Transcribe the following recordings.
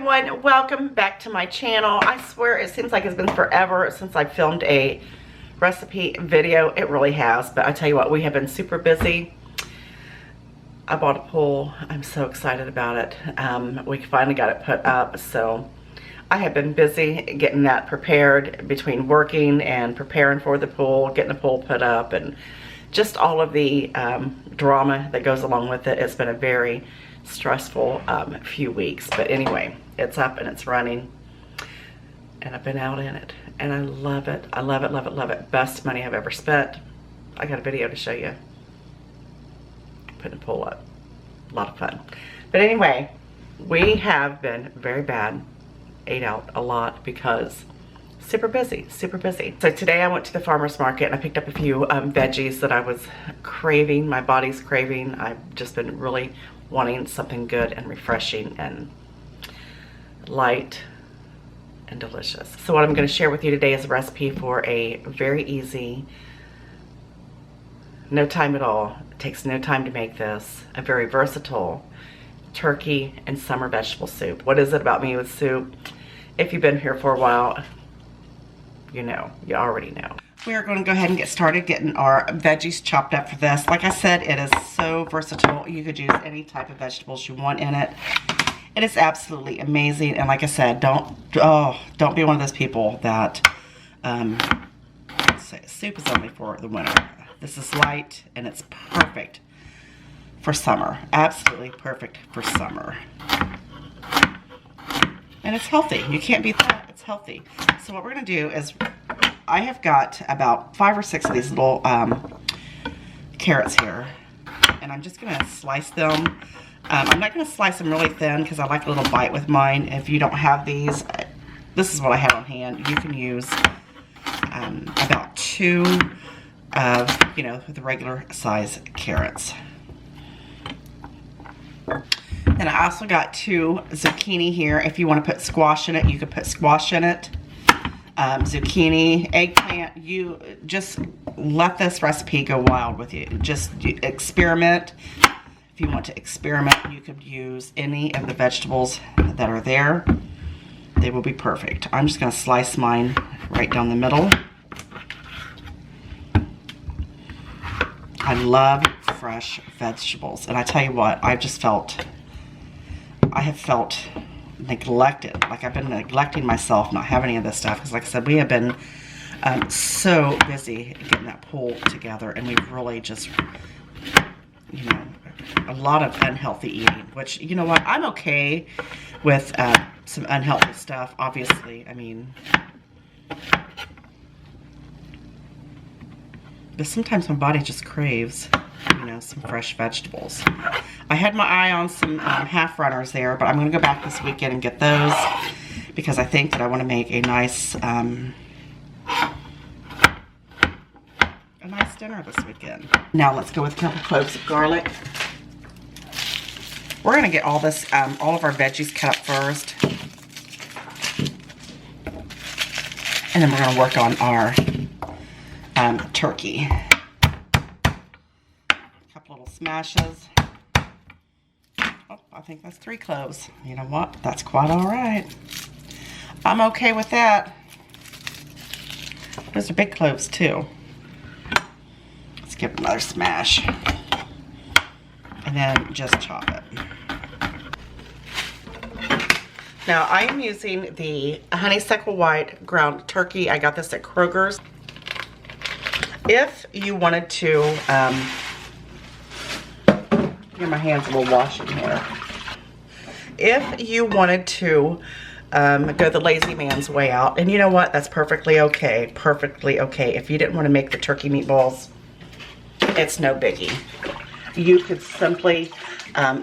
everyone, welcome back to my channel. I swear it seems like it's been forever since I filmed a recipe video. It really has, but I tell you what, we have been super busy. I bought a pool. I'm so excited about it. We finally got it put up, so I have been busy getting that prepared between working and preparing for the pool, getting the pool put up, and just all of the drama that goes along with it. It's been a very stressful few weeks, but anyway, it's up and it's running, and I've been out in it, and I love it. I love it, love it, love it. Best money I've ever spent. I got a video to show you. Putting the pool up. A lot of fun. But anyway, we have been very bad. Ate out a lot because super busy, super busy. So today I went to the farmer's market and I picked up a few veggies that I was craving, my body's craving. I've just been really wanting something good and refreshing and light and delicious. So what I'm going to share with you today is a recipe for a very easy, no time at all, it takes no time to make this, a very versatile turkey and summer vegetable soup. What is it about me with soup? If you've been here for a while, you know, you already know. We are going to go ahead and get started getting our veggies chopped up for this. Like I said, it is so versatile. You could use any type of vegetables you want in it. It is absolutely amazing. And like I said, don't be one of those people that say soup is only for the winter. This is light and it's perfect for summer. Absolutely perfect for summer. And it's healthy. You can't beat that. It's healthy. So what we're going to do is, I have got about 5 or 6 of these little carrots here, and I'm just going to slice them. I'm not going to slice them really thin because I like a little bite with mine. If you don't have these, this is what I have on hand. You can use about 2 of, the regular size carrots. And I also got 2 zucchini here. If you want to put squash in it, you could put squash in it. Zucchini, eggplant, you just let this recipe go wild with you. Just experiment. If you want to experiment, you could use any of the vegetables that are there. They will be perfect. I'm just going to slice mine right down the middle. I love fresh vegetables, and I tell you what, I have felt neglected. Like I've been neglecting myself, not having any of this stuff, because like I said, we have been so busy getting that pool together, and we've really just, a lot of unhealthy eating, which, you know what, I'm okay with some unhealthy stuff, obviously. I mean, but sometimes my body just craves, some fresh vegetables. I had my eye on some half runners there, but I'm going to go back this weekend and get those because I think that I want to make a nice dinner this weekend. Now let's go with a couple cloves of garlic. We're going to get all this, all of our veggies cut up first, and then we're going to work on our turkey. A couple little smashes. Oh, I think that's 3 cloves. You know what? That's quite all right. I'm okay with that. Those are big cloves too. Let's give it another smash. And then just chop it. Now I am using the honeysuckle white ground turkey. I got this at Kroger's. If you wanted to, get my hands a little washed in here. If you wanted to go the lazy man's way out, and you know what, that's perfectly okay, perfectly okay. If you didn't want to make the turkey meatballs, it's no biggie. You could simply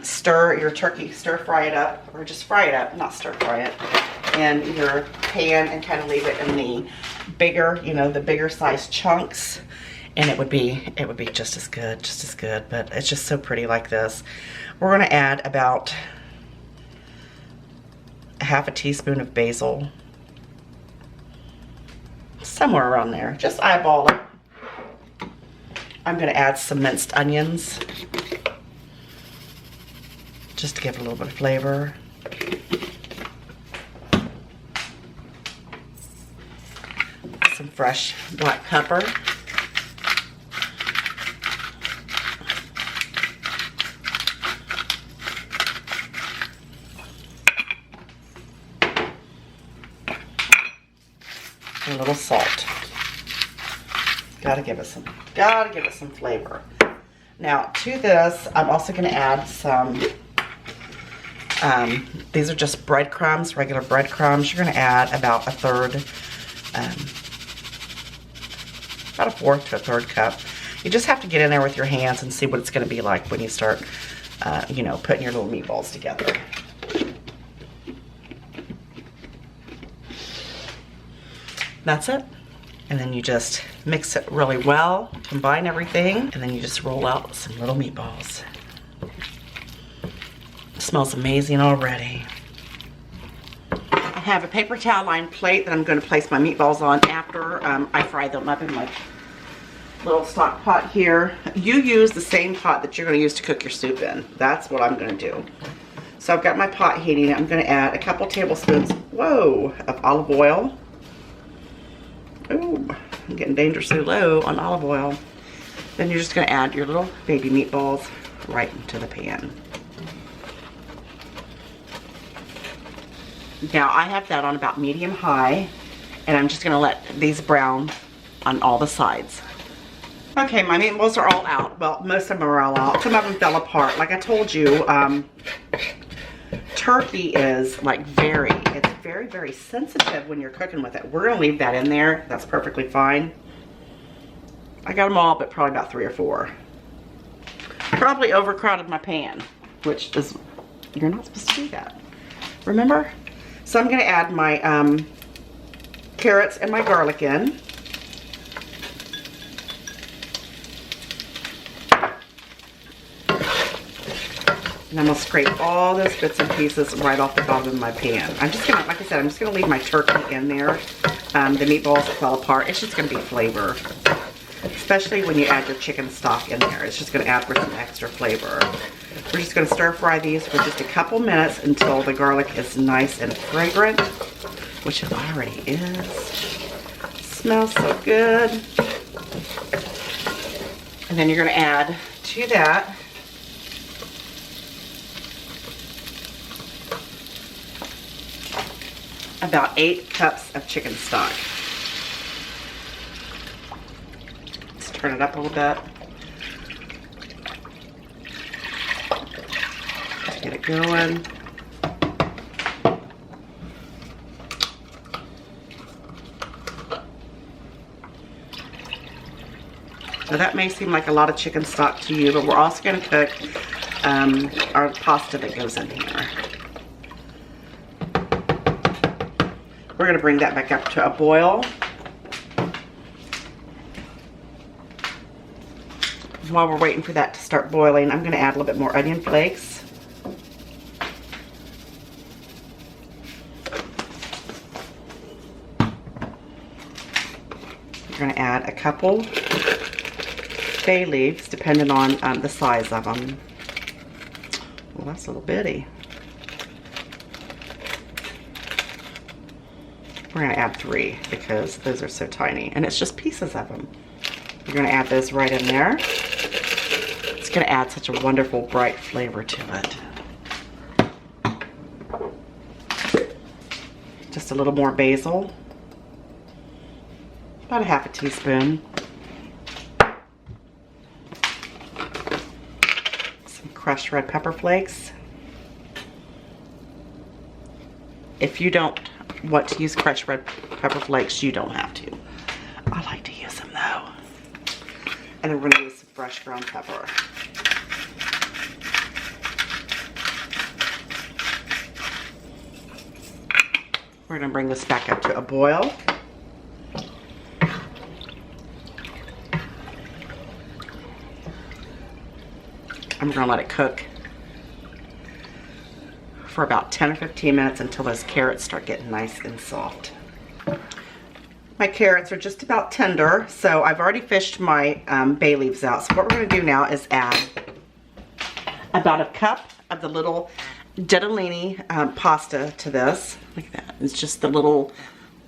stir your turkey, stir fry it up, or just fry it up, not stir fry it, in your pan and kind of leave it in the bigger, the bigger size chunks. And it would be just as good, but it's just so pretty like this. We're going to add about half a teaspoon of basil. Somewhere around there. Just eyeball it. I'm going to add some minced onions, just to give it a little bit of flavor. fresh black pepper. And a little salt. Gotta give it some flavor. Now to this, I'm also gonna add some, these are just breadcrumbs, regular breadcrumbs. You're gonna add about a third, about a fourth to a third cup. You just have to get in there with your hands and see what it's gonna be like when you start, you know, putting your little meatballs together. That's it. And then you just mix it really well, combine everything, and then you just roll out some little meatballs. It smells amazing already. I have a paper towel lined plate that I'm going to place my meatballs on after I fry them up in my little stock pot here. You use the same pot that you're going to use to cook your soup in. That's what I'm going to do. So I've got my pot heating. I'm going to add a couple tablespoons, whoa, of olive oil. Ooh, I'm getting dangerously low on olive oil. Then you're just going to add your little baby meatballs right into the pan. Now I have that on about medium high, and I'm just going to let these brown on all the sides. Okay, my meatballs are all out. Well, most of them are all out. Some of them fell apart. Like I told you, turkey is like it's very, very sensitive when you're cooking with it. We're gonna leave that in there. That's perfectly fine. I got them all, but probably about 3 or 4. Probably overcrowded my pan, which is, you're not supposed to do that. Remember? So I'm gonna add my carrots and my garlic in. And I'm gonna scrape all those bits and pieces right off the bottom of my pan. I'm just gonna, like I said, I'm just gonna leave my turkey in there. The meatballs that fell apart, it's just gonna be flavor. Especially when you add your chicken stock in there. It's just gonna add for some extra flavor. We're just gonna stir fry these for just a couple minutes until the garlic is nice and fragrant, which it already is. Smells so good. And then you're gonna add to that about 8 cups of chicken stock. Let's turn it up a little bit. Get it going. Now that may seem like a lot of chicken stock to you, but we're also going to cook our pasta that goes in here. We're going to bring that back up to a boil. While we're waiting for that to start boiling, I'm going to add a little bit more onion flakes. You're going to add a couple bay leaves, depending on the size of them. Well, that's a little bitty. We're going to add 3 because those are so tiny, and it's just pieces of them. You're going to add those right in there. It's going to add such a wonderful bright flavor to it. Just a little more basil. About a half a teaspoon. Some crushed red pepper flakes. If you don't want to use crushed red pepper flakes, you don't have to. I like to use them though. And then we're going to use some fresh ground pepper. We're going to bring this back up to a boil. I'm going to let it cook for about 10 or 15 minutes until those carrots start getting nice and soft. My carrots are just about tender, so I've already fished my bay leaves out. So what we're going to do now is add about a cup of the little ditalini pasta to this. Look at that. It's just the little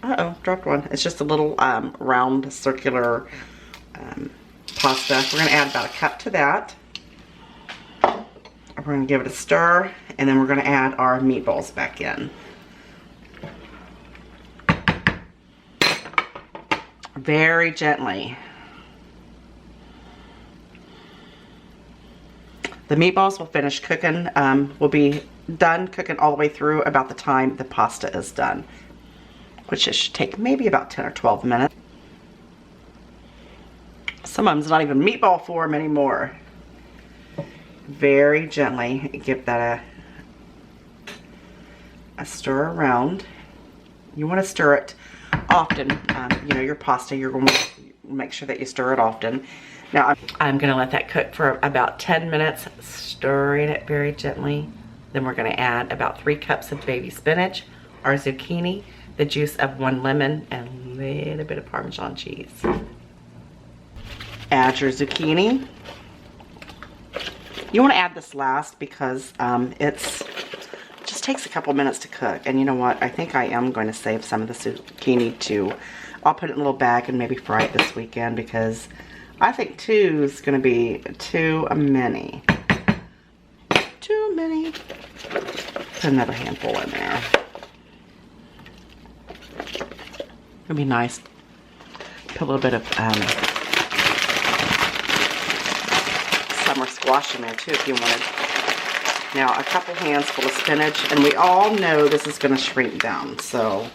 Uh-oh, dropped one. It's just a little round circular pasta. We're gonna add about a cup to that. We're gonna give it a stir, and then we're gonna add our meatballs back in. Very gently. The meatballs will finish cooking, will be done cooking all the way through about the time the pasta is done, which it should take maybe about 10 or 12 minutes. Some of them's not even meatball form anymore. Very gently give that a stir around. You want to stir it often. You know, your pasta, you're going to make sure that you stir it often. Now I'm going to let that cook for about 10 minutes, stirring it very gently. Then we're going to add about 3 cups of baby spinach, our zucchini, the juice of 1 lemon, and a little bit of Parmesan cheese. Add your zucchini. You want to add this last because it just takes a couple minutes to cook. And you know what? I think I am going to save some of the zucchini too. I'll put it in a little bag and maybe fry it this weekend because I think 2 is going to be too many. Too many. Put another handful in there. It'd be nice. Put a little bit of summer squash in there too if you wanted. Now a couple handfuls of spinach, and we all know this is going to shrink down, so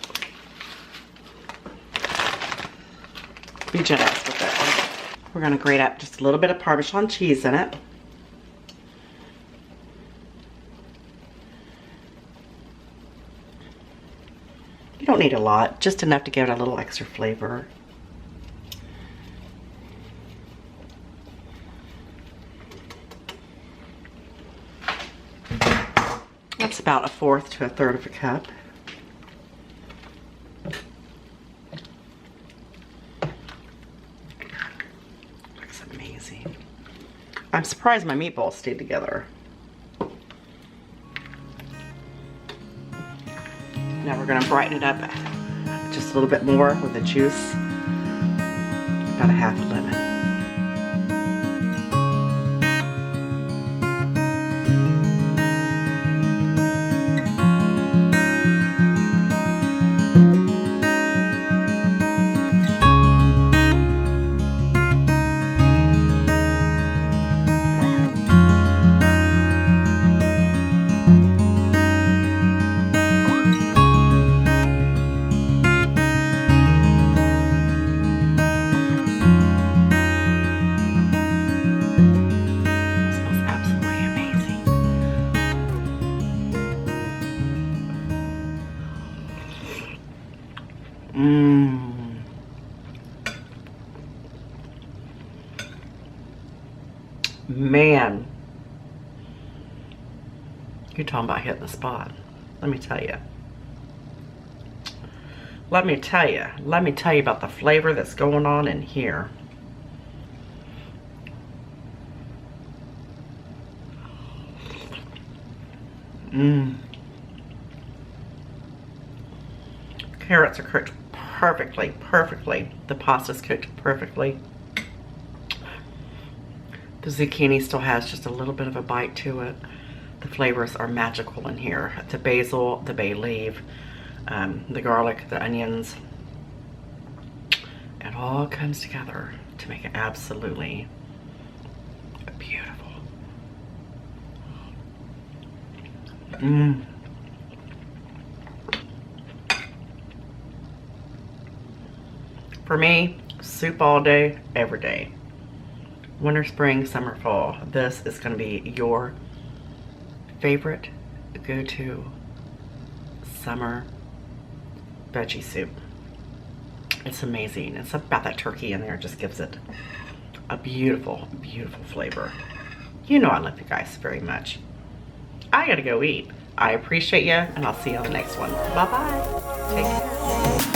be generous with it. We're going to grate up just a little bit of Parmesan cheese in it. You don't need a lot, just enough to give it a little extra flavor. That's about 1/4 to 1/3 of a cup. Looks amazing. I'm surprised my meatballs stayed together. Now we're going to brighten it up just a little bit more with the juice, about a 1/2 lemon. Man, you're talking about hitting the spot. Let me tell you. Let me tell you about the flavor that's going on in here. Carrots are cooked perfectly. The pasta's cooked perfectly. The zucchini still has just a little bit of a bite to it. The flavors are magical in here. The basil, the bay leaf, the garlic, the onions. It all comes together to make it absolutely beautiful. For me, soup all day, every day. Winter, spring, summer, fall. This is going to be your favorite go-to summer veggie soup. It's amazing. It's about that turkey in there. It just gives it a beautiful, beautiful flavor. You know I love you guys very much. I gotta go eat. I appreciate you, and I'll see you on the next one. Bye-bye. Take care.